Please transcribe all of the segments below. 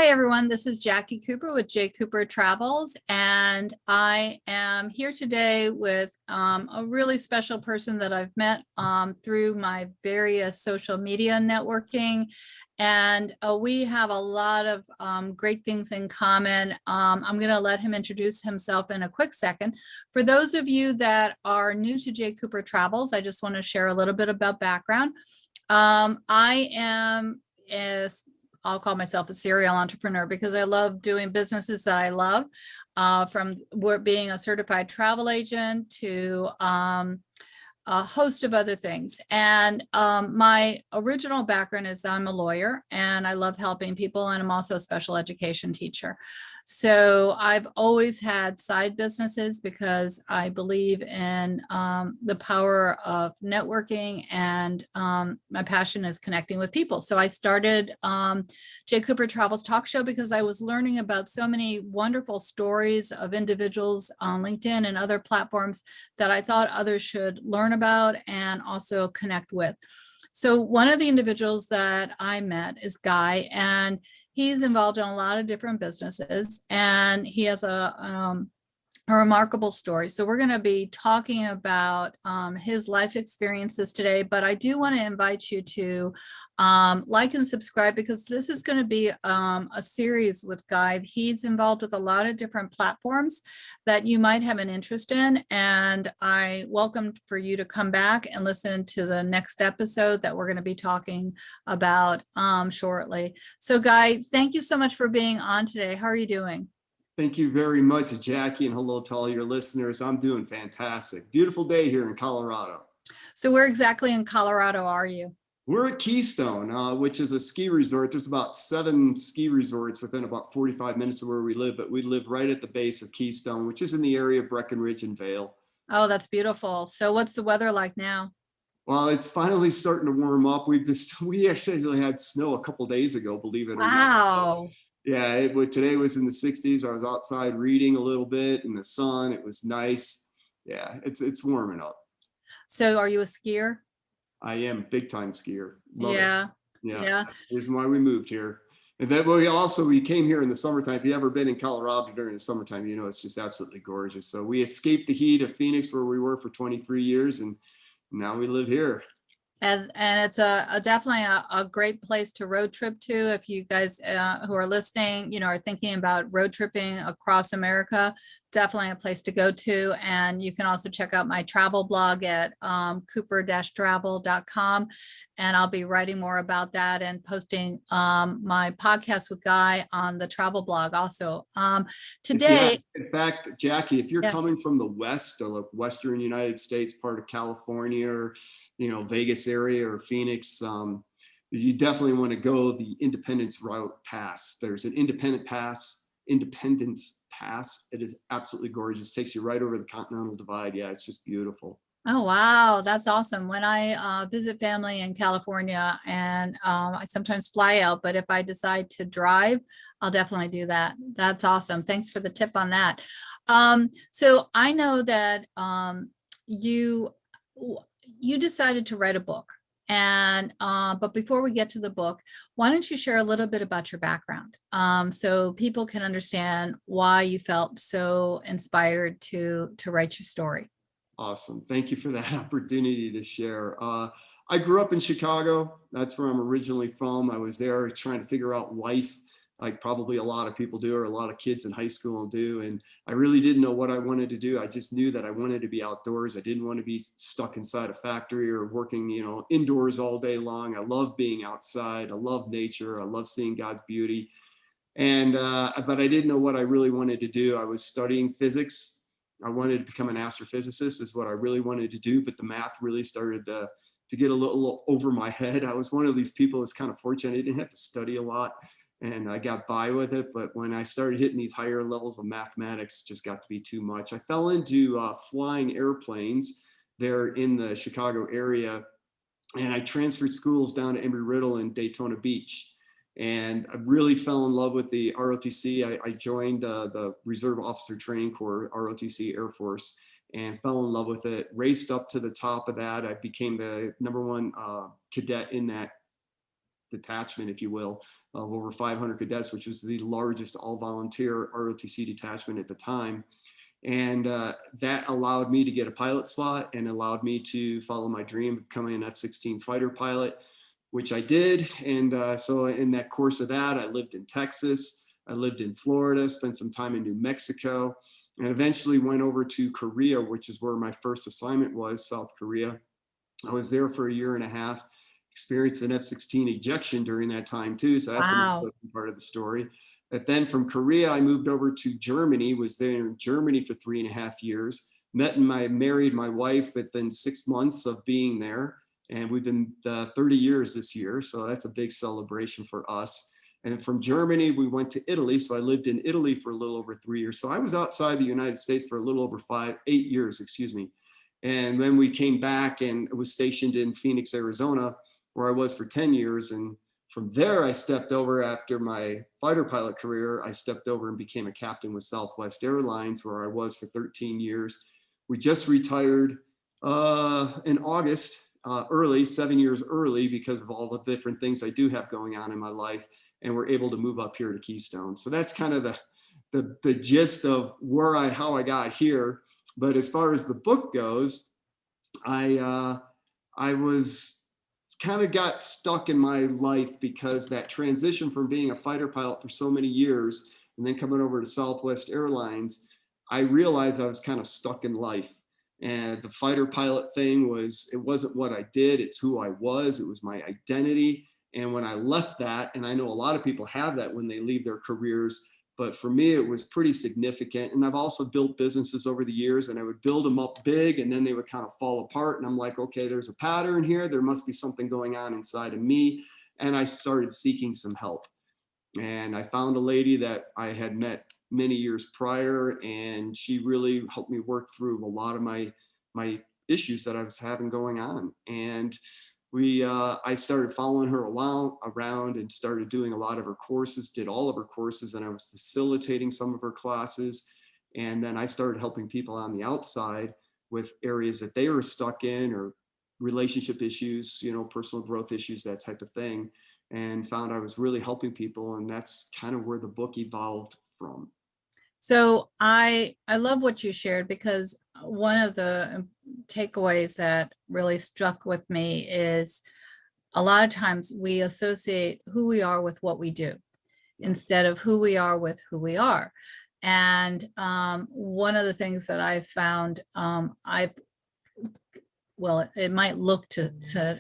Hi, everyone. This is Jacqui Cooper with JCooperTravels, and I am here today with a really special person that I've met through my various social media networking. And we have a lot of great things in common. I'm going to let him introduce himself in a quick second. For those of you that are new to JCooperTravels, I just want to share a little bit about background. I am I'll call myself a serial entrepreneur because I love doing businesses that I love, from being a certified travel agent to a host of other things. And my original background is I'm a lawyer and I love helping people, and I'm also a special education teacher. So I've always had side businesses because I believe in the power of networking, and my passion is connecting with people. So I started J. Cooper Travels talk show because I was learning about so many wonderful stories of individuals on LinkedIn and other platforms that I thought others should learn about and also connect with. So one of the individuals that I met is Guy, and he's involved in a lot of different businesses, and he has a remarkable story. So we're going to be talking about his life experiences today, but I do want to invite you to like and subscribe, because this is going to be a series with Guy. He's involved with a lot of different platforms that you might have an interest in, and I welcome for you to come back and listen to the next episode that we're going to be talking about shortly. So Guy, thank you so much for being on today. How are you doing? Thank you very much, Jackie, and hello to all your listeners. I'm doing fantastic. Beautiful day here in Colorado. So where exactly in Colorado are you? We're at Keystone, which is a ski resort. There's about 7 ski resorts within about 45 minutes of where we live, but we live right at the base of Keystone, which is in the area of Breckenridge and Vail. Oh, that's beautiful. So what's the weather like now? Well, it's finally starting to warm up. We actually had snow a couple days ago, believe it or not. Wow. Yeah, today was in the 60s. I was outside reading a little bit in the sun. It was nice. Yeah, it's warming up. So are you a skier? I am big time skier. Love it. Yeah. Yeah, Yeah. that's the reason why we moved here. And then we came here in the summertime. If you ever been in Colorado during the summertime, you know it's just absolutely gorgeous. So we escaped the heat of Phoenix, where we were for 23 years, and now we live here. And it's a definitely a great place to road trip to. If you guys who are listening, are thinking about road tripping across America, definitely a place to go to. And you can also check out my travel blog at cooper-travel.com. And I'll be writing more about that and posting my podcast with Guy on the travel blog also. Today. In fact, Jackie, if you're Yeah. coming from the West, or the Western United States, part of California, or, Vegas area or Phoenix, you definitely want to go the Independence Route Pass. There's an Independence Pass. It is absolutely gorgeous. Takes you right over the Continental Divide. Yeah, it's just beautiful. Oh, wow. That's awesome. When I visit family in California, and I sometimes fly out, but if I decide to drive, I'll definitely do that. That's awesome. Thanks for the tip on that. So I know that you decided to write a book, and but before we get to the book, why don't you share a little bit about your background, so people can understand why you felt so inspired to write your story. Awesome. Thank you for that opportunity to share. I grew up in Chicago. That's where I'm originally from. I was there trying to figure out life, like probably a lot of people do, or a lot of kids in high school do. And I really didn't know what I wanted to do. I just knew that I wanted to be outdoors. I didn't want to be stuck inside a factory or working, indoors all day long. I love being outside. I love nature. I love seeing God's beauty. And but I didn't know what I really wanted to do. I was studying physics. I wanted to become an astrophysicist is what I really wanted to do, but the math really started to get a little over my head. I was one of these people who's kind of fortunate. I didn't have to study a lot, and I got by with it. But when I started hitting these higher levels of mathematics, it just got to be too much. I fell into flying airplanes there in the Chicago area, and I transferred schools down to Embry-Riddle and Daytona Beach. And I really fell in love with the ROTC. I joined the Reserve Officer Training Corps, ROTC Air Force, and fell in love with it. Raced up to the top of that. I became the #1 cadet in that detachment, if you will, of over 500 cadets, which was the largest all-volunteer ROTC detachment at the time. And that allowed me to get a pilot slot and allowed me to follow my dream of becoming an F-16 fighter pilot, which I did. And so in that course of that, I lived in Texas, I lived in Florida, spent some time in New Mexico, and eventually went over to Korea, which is where my first assignment was, South Korea. I was there for a year and a half, experienced an F-16 ejection during that time too. So that's an Wow. important part of the story. But then from Korea, I moved over to Germany, was there in Germany for 3.5 years, married my wife within 6 months of being there. And we've been 30 years this year. So that's a big celebration for us. And from Germany, we went to Italy. So I lived in Italy for a little over 3 years. So I was outside the United States for a little over 8 years, excuse me. And then we came back and was stationed in Phoenix, Arizona, where I was for 10 years. And from there, I stepped over after my fighter pilot career. I stepped over and became a captain with Southwest Airlines, where I was for 13 years. We just retired in August, early, 7 years early, because of all the different things I do have going on in my life. And we're able to move up here to Keystone. So that's kind of the gist of how I got here. But as far as the book goes, I was kind of got stuck in my life because that transition from being a fighter pilot for so many years and then coming over to Southwest Airlines, I realized I was kind of stuck in life. And the fighter pilot thing it wasn't what I did, it's who I was, it was my identity. And when I left that, and I know a lot of people have that when they leave their careers, but for me, it was pretty significant. And I've also built businesses over the years, and I would build them up big and then they would kind of fall apart. And I'm like, okay, there's a pattern here. There must be something going on inside of me. And I started seeking some help. And I found a lady that I had met many years prior, and she really helped me work through a lot of my issues that I was having going on. And I started following her around and started doing a lot of her courses, did all of her courses, and I was facilitating some of her classes. And then I started helping people on the outside with areas that they were stuck in, or relationship issues, personal growth issues, that type of thing, and found I was really helping people. And that's kind of where the book evolved from. So I love what you shared, because one of the takeaways that really struck with me is a lot of times we associate who we are with what we do, Yes. instead of who we are with who we are. And one of the things that I've found, well, it might look to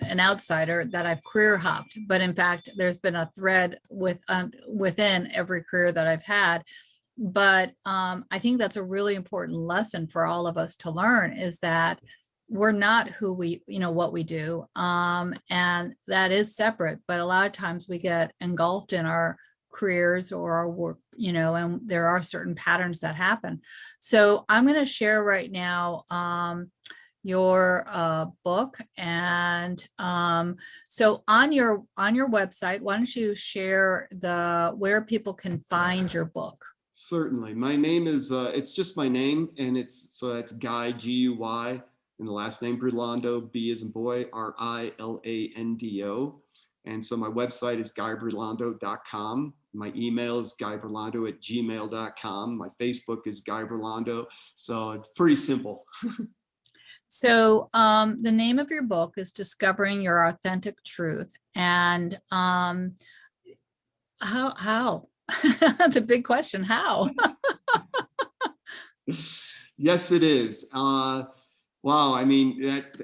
an outsider that I've career hopped, but in fact, there's been a thread within every career that I've had. But I think that's a really important lesson for all of us to learn, is that we're not who what we do. And that is separate, but a lot of times we get engulfed in our careers or our work, and there are certain patterns that happen. So I'm going to share right now your book. And so on your website, why don't you share where people can find your book? Certainly. My name is, it's just my name, and that's Guy, G-U-Y, and the last name Brilando, B as in boy, R-I-L-A-N-D-O. And so my website is guybrilando.com. My email is guybrilando@gmail.com. My Facebook is Guy Brilando. So it's pretty simple. So the name of your book is Discovering Your Authentic Truth. And how? That's a big question. How? Yes, it is. Wow. I mean,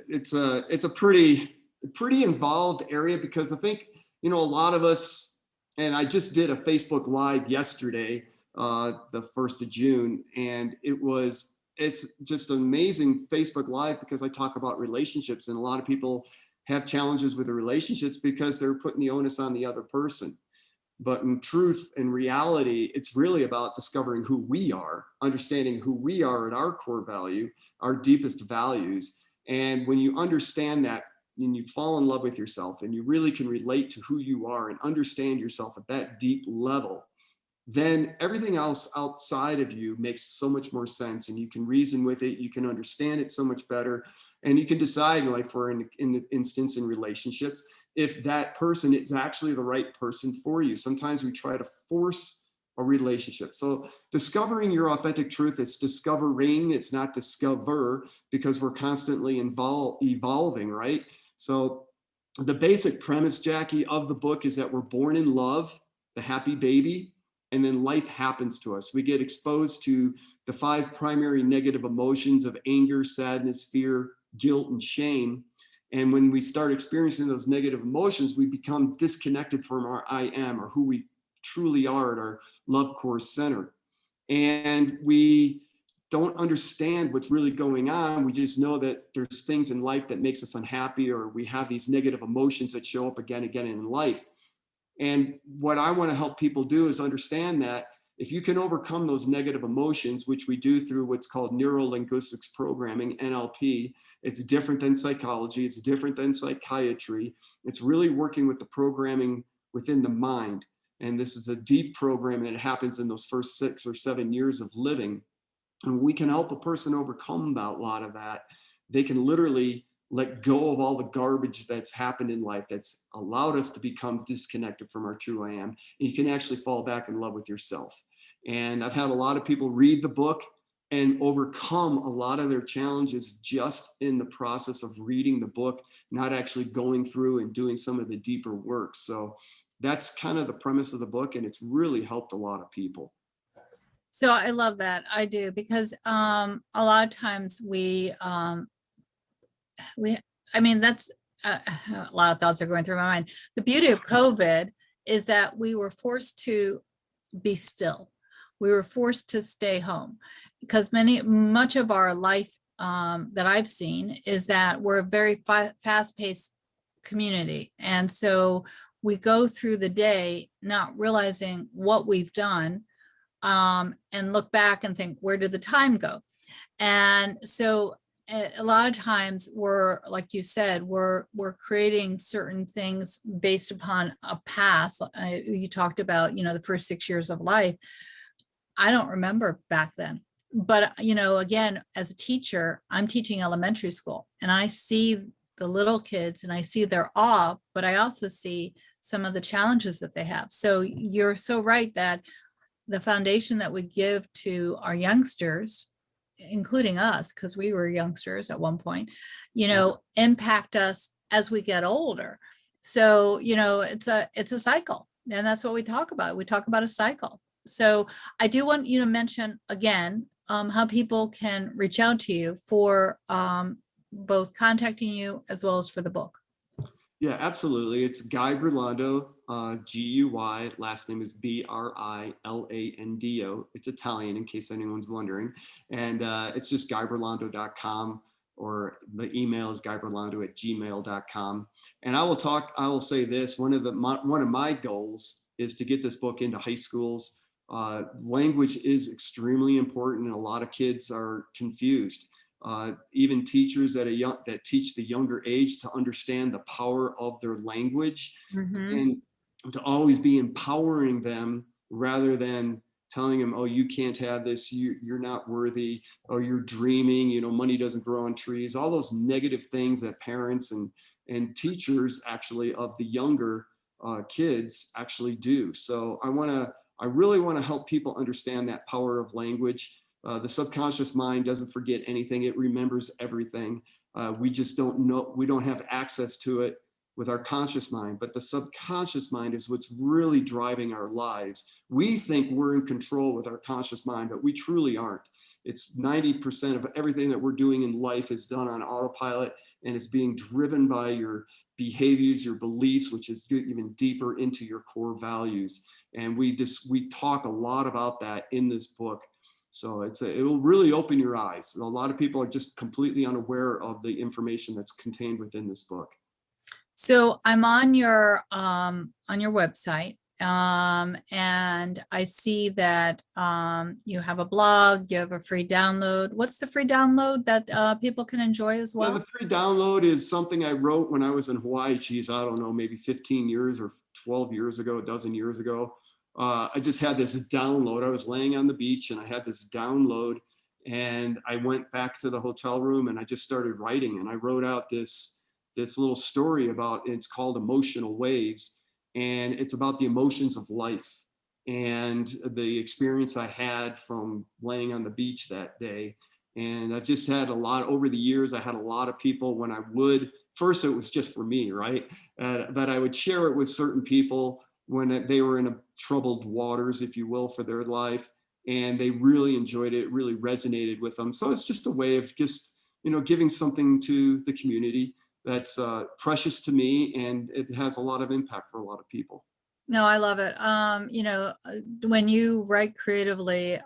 it's a pretty involved area, because I think, a lot of us, and I just did a Facebook Live yesterday, the 1st of June, and it's just amazing Facebook Live, because I talk about relationships, and a lot of people have challenges with the relationships because they're putting the onus on the other person. But in truth and reality, it's really about discovering who we are, understanding who we are at our core value, our deepest values. And when you understand that, and you fall in love with yourself, and you really can relate to who you are and understand yourself at that deep level, then everything else outside of you makes so much more sense, and you can reason with it, you can understand it so much better, and you can decide, like for in the instance in relationships, if that person is actually the right person for you. Sometimes we try to force a relationship. So discovering your authentic truth, it's discovering, it's not discover, because we're constantly evolving, right? So the basic premise, Jacqui, of the book is that we're born in love, the happy baby, and then life happens to us. We get exposed to the 5 primary negative emotions of anger, sadness, fear, guilt, and shame. And when we start experiencing those negative emotions, we become disconnected from our I am, or who we truly are at our love core center. And we don't understand what's really going on. We just know that there's things in life that makes us unhappy, or we have these negative emotions that show up again and again in life. And what I want to help people do is understand that if you can overcome those negative emotions, which we do through what's called neuro-linguistics programming, NLP, it's different than psychology, it's different than psychiatry. It's really working with the programming within the mind. And this is a deep program, and it happens in those first 6 or 7 years of living. And we can help a person overcome a lot of that. They can literally let go of all the garbage that's happened in life that's allowed us to become disconnected from our true I am. And you can actually fall back in love with yourself. And I've had a lot of people read the book and overcome a lot of their challenges just in the process of reading the book, not actually going through and doing some of the deeper work. So that's kind of the premise of the book, and it's really helped a lot of people. So I love that. I do, because a lot of times we I mean, that's a lot of thoughts are going through my mind. The beauty of COVID is that we were forced to be still. We were forced to stay home, because much of our life that I've seen is that we're a very fast-paced community. And so we go through the day not realizing what we've done, and look back and think, where did the time go? And so a lot of times we're, like you said, we're creating certain things based upon a past. You talked about, the first 6 years of life. I don't remember back then. But, again, as a teacher, I'm teaching elementary school, and I see the little kids and I see their awe, but I also see some of the challenges that they have. So you're so right that the foundation that we give to our youngsters, including us, because we were youngsters at one point, impact us as we get older. So, it's a cycle, and that's what we talk about. We talk about a cycle. So I do want you to mention again how people can reach out to you for both contacting you as well as for the book. Yeah, absolutely. It's Guy Brilando, Guy, last name is Brilando. It's Italian, in case anyone's wondering. And it's just guybrilando.com, or the email is guybrilando@gmail.com. And I will say this, one of my goals is to get this book into high schools. Language is extremely important, and a lot of kids are confused. Even teachers that teach the younger age to understand the power of their language, and to always be empowering them rather than telling them, oh, you can't have this, you're not worthy, or you're dreaming, money doesn't grow on trees, all those negative things that parents and teachers actually of the younger kids actually do. So I really want to help people understand that power of language. The subconscious mind doesn't forget anything. It remembers everything. We just don't know. We don't have access to it with our conscious mind, but the subconscious mind is what's really driving our lives. We think we're in control with our conscious mind, but we truly aren't. It's 90% of everything that we're doing in life is done on autopilot, and it's being driven by your behaviors, your beliefs, which is even deeper into your core values. And we talk a lot about that in this book. So it'll really open your eyes. A lot of people are just completely unaware of the information that's contained within this book. So I'm on your website, and I see that you have a blog, you have a free download. What's the free download that people can enjoy as well? Yeah, the free download is something I wrote when I was in Hawaii. Geez, I don't know, maybe 15 years or 12 years ago, a dozen years ago. I just had this download. I was laying on the beach and I had this download, and I went back to the hotel room and I just started writing, and I wrote out this this little story about, it's called Emotional Waves, and it's about the emotions of life and the experience I had from laying on the beach that day. And I've just had a lot over the years. I had a lot of people when I would, first it was just for me, right? But I would share it with certain people when they were in a troubled waters, if you will, for their life. And they really enjoyed it, it really resonated with them. So it's just a way of just, giving something to the community that's precious to me, and it has a lot of impact for a lot of people. No, I love it. When you write creatively,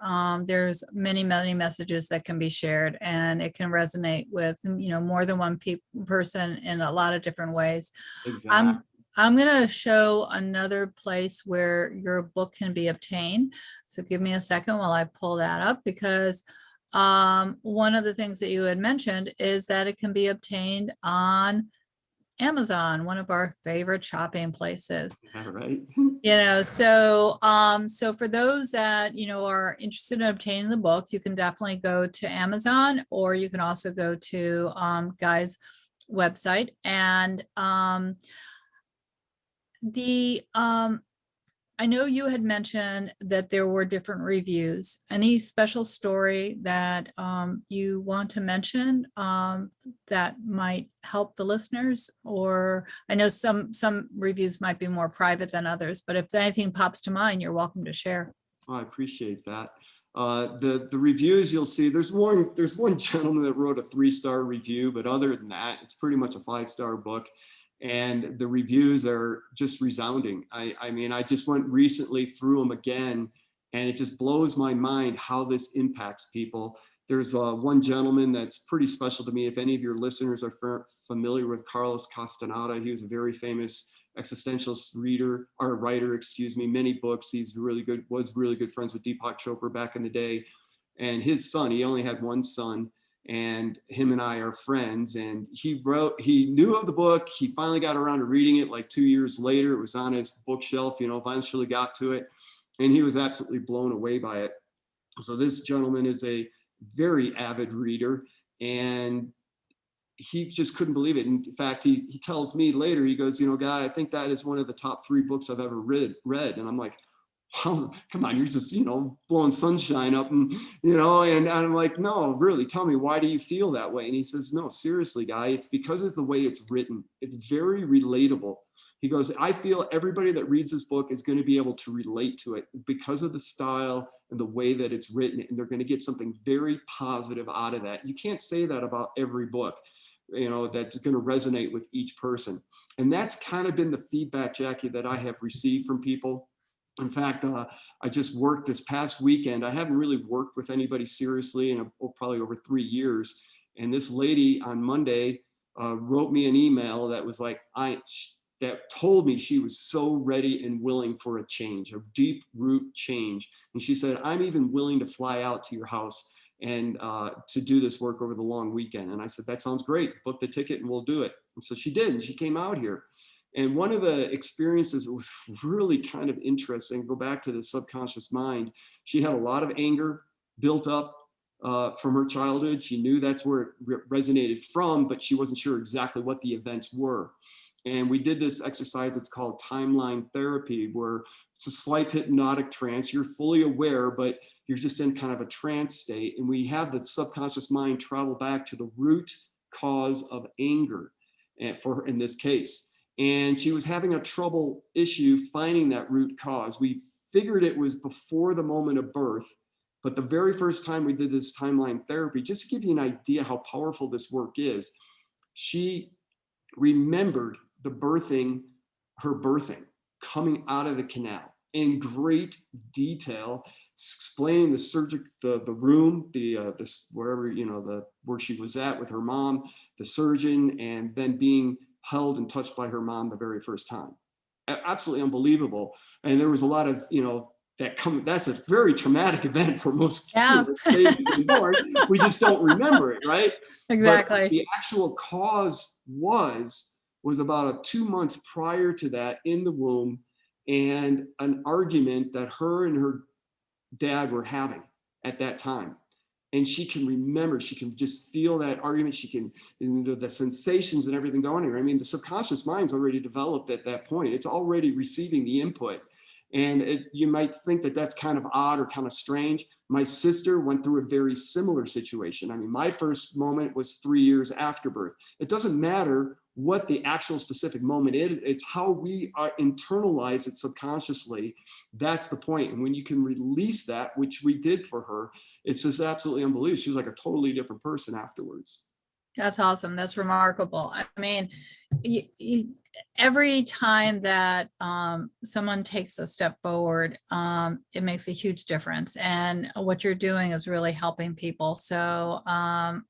there's many, many messages that can be shared, and it can resonate with, more than one person in a lot of different ways. Exactly. I'm going to show another place where your book can be obtained. So give me a second while I pull that up, because one of the things that you had mentioned is that it can be obtained on Amazon, one of our favorite shopping places. Yeah, right. So for those that, are interested in obtaining the book, you can definitely go to Amazon, or you can also go to Guy's website. And I know you had mentioned that there were different reviews. Any special story that you want to mention that might help the listeners? Or I know some reviews might be more private than others, but if anything pops to mind, you're welcome to share. I appreciate that. The reviews you'll see, there's one gentleman that wrote a 3-star review, but other than that, it's pretty much a 5-star book. And the reviews are just resounding. I mean, I just went recently through them again, and it just blows my mind how this impacts people. There's one gentleman that's pretty special to me. If any of your listeners are familiar with Carlos Castanada, he was a very famous existentialist writer, excuse me, many books. He's was really good friends with Deepak Chopra back in the day. And his son, he only had one son, and him and I are friends. And he knew of the book. He finally got around to reading it like 2 years later. It was on his bookshelf, eventually got to it. And he was absolutely blown away by it. So this gentleman is a very avid reader, and he just couldn't believe it. In fact, he tells me later, he goes, Guy, I think that is one of the top 3 books I've ever read. And I'm like, wow, come on, you're just, blowing sunshine up, and I'm like, no, really, tell me, why do you feel that way? And he says, no, seriously, Guy, it's because of the way it's written. It's very relatable. He goes, I feel everybody that reads this book is going to be able to relate to it because of the style and the way that it's written, and they're going to get something very positive out of that. You can't say that about every book, that's going to resonate with each person. And that's kind of been the feedback, Jacqui, that I have received from people. In fact, I just worked this past weekend. I haven't really worked with anybody seriously in probably over 3 years. And this lady on Monday wrote me an email that was like, that told me she was so ready and willing for a change, a deep root change. And she said, I'm even willing to fly out to your house and to do this work over the long weekend. And I said, that sounds great. Book the ticket and we'll do it. And so she did, and she came out here. And one of the experiences that was really kind of interesting, go back to the subconscious mind. She had a lot of anger built up from her childhood. She knew that's where it resonated from, but she wasn't sure exactly what the events were. And we did this exercise, it's called timeline therapy, where it's a slight hypnotic trance. You're fully aware, but you're just in kind of a trance state. And we have the subconscious mind travel back to the root cause of anger, for her in this case. And she was having a trouble issue finding that root cause. We figured it was before the moment of birth, but the very first time we did this timeline therapy, just to give you an idea how powerful this work is, she remembered her birthing, coming out of the canal in great detail, explaining the room, wherever, where she was at with her mom, the surgeon, and then being held and touched by her mom the very first time. Absolutely unbelievable. And there was a lot of, that's a very traumatic event for most babies being born. We just don't remember it, right? Exactly. But the actual cause was about 2 months prior to that in the womb, and an argument that her and her dad were having at that time. and she can remember, she can just feel that argument. She can, the sensations and everything going here. I mean, the subconscious mind's already developed at that point. It's already receiving the input. And you might think that that's kind of odd or kind of strange. My sister went through a very similar situation. I mean, my first moment was 3 years after birth. It doesn't matter what the actual specific moment is. It's how we internalize it subconsciously. That's the point. And when you can release that, which we did for her, it's just absolutely unbelievable. She was like a totally different person afterwards. That's awesome. That's remarkable. I mean, every time that someone takes a step forward, it makes a huge difference. And what you're doing is really helping people. So I'm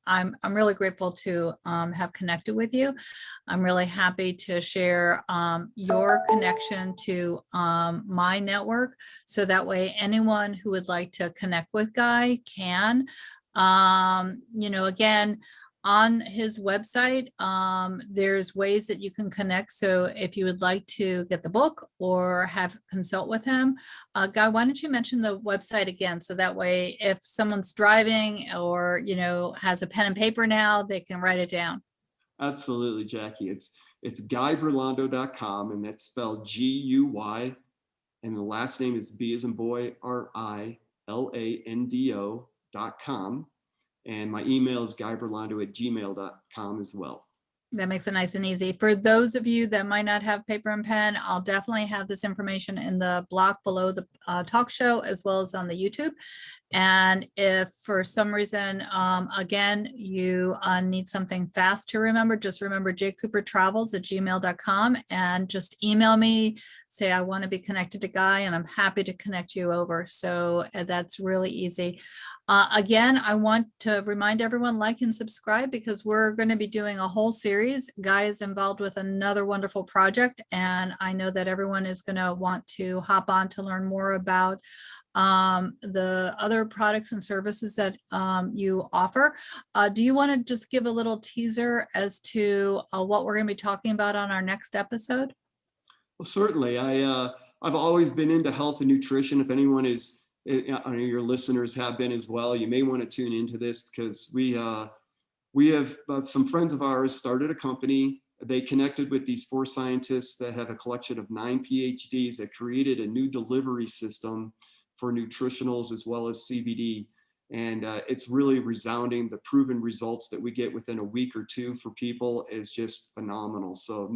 really grateful to have connected with you. I'm really happy to share your connection to my network. So that way anyone who would like to connect with Guy can. Again, on his website, there's ways that you can connect. So if you would like to get the book or have consult with him, Guy, why don't you mention the website again? So that way, if someone's driving or, has a pen and paper now, they can write it down. Absolutely, Jacqui. It's guybrilando.com, and that's spelled Guy, and the last name is B as in boy, RILANDO.com. And my email is guybrilando@gmail.com as well. That makes it nice and easy. For those of you that might not have paper and pen, I'll definitely have this information in the block below the talk show, as well as on the YouTube. And if for some reason, again, you need something fast to remember, just remember JCooperTravels@gmail.com and just email me, say, I want to be connected to Guy, and I'm happy to connect you over. So that's really easy. Again, I want to remind everyone, like and subscribe, because we're going to be doing a whole series. Guy is involved with another wonderful project, and I know that everyone is going to want to hop on to learn more about the other products and services that you offer. Do you want to just give a little teaser as to what we're going to be talking about on our next episode? Well, certainly. I've always been into health and nutrition. If anyone is, I know your listeners have been as well, you may want to tune into this, because we have some friends of ours started a company. They connected with these 4 scientists that have a collection of 9 PhDs that created a new delivery system for nutritionals as well as CBD. And it's really resounding. The proven results that we get within a week or 2 for people is just phenomenal. So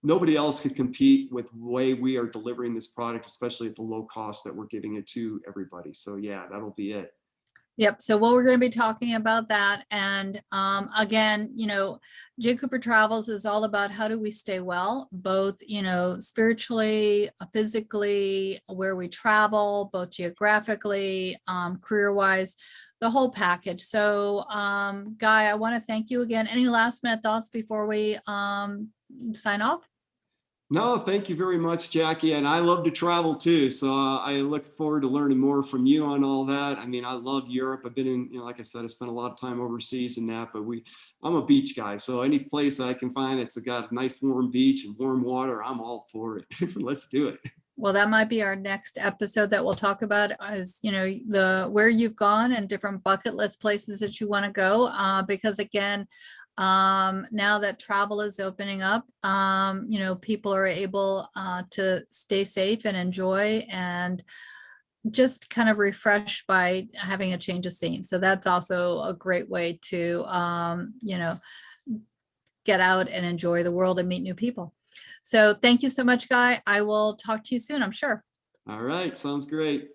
nobody else could compete with the way we are delivering this product, especially at the low cost that we're giving it to everybody. So yeah, that'll be it. Yep. So what we're going to be talking about that. And again, J. Cooper Travels is all about how do we stay well, both, spiritually, physically, where we travel, both geographically, career-wise, the whole package. So Guy, I want to thank you again. Any last minute thoughts before we sign off? No, thank you very much, Jacqui. And I love to travel too. So I look forward to learning more from you on all that. I mean, I love Europe. I've been in, like I said, I spent a lot of time overseas and that, but I'm a beach guy. So any place I can find that's got a nice warm beach and warm water, I'm all for it. Let's do it. Well, that might be our next episode that we'll talk about, is, the where you've gone and different bucket list places that you want to go. Because again, now that travel is opening up, people are able to stay safe and enjoy and just kind of refresh by having a change of scene. So that's also a great way to, get out and enjoy the world and meet new people. So thank you so much, Guy. I will talk to you soon, I'm sure. All right. Sounds great.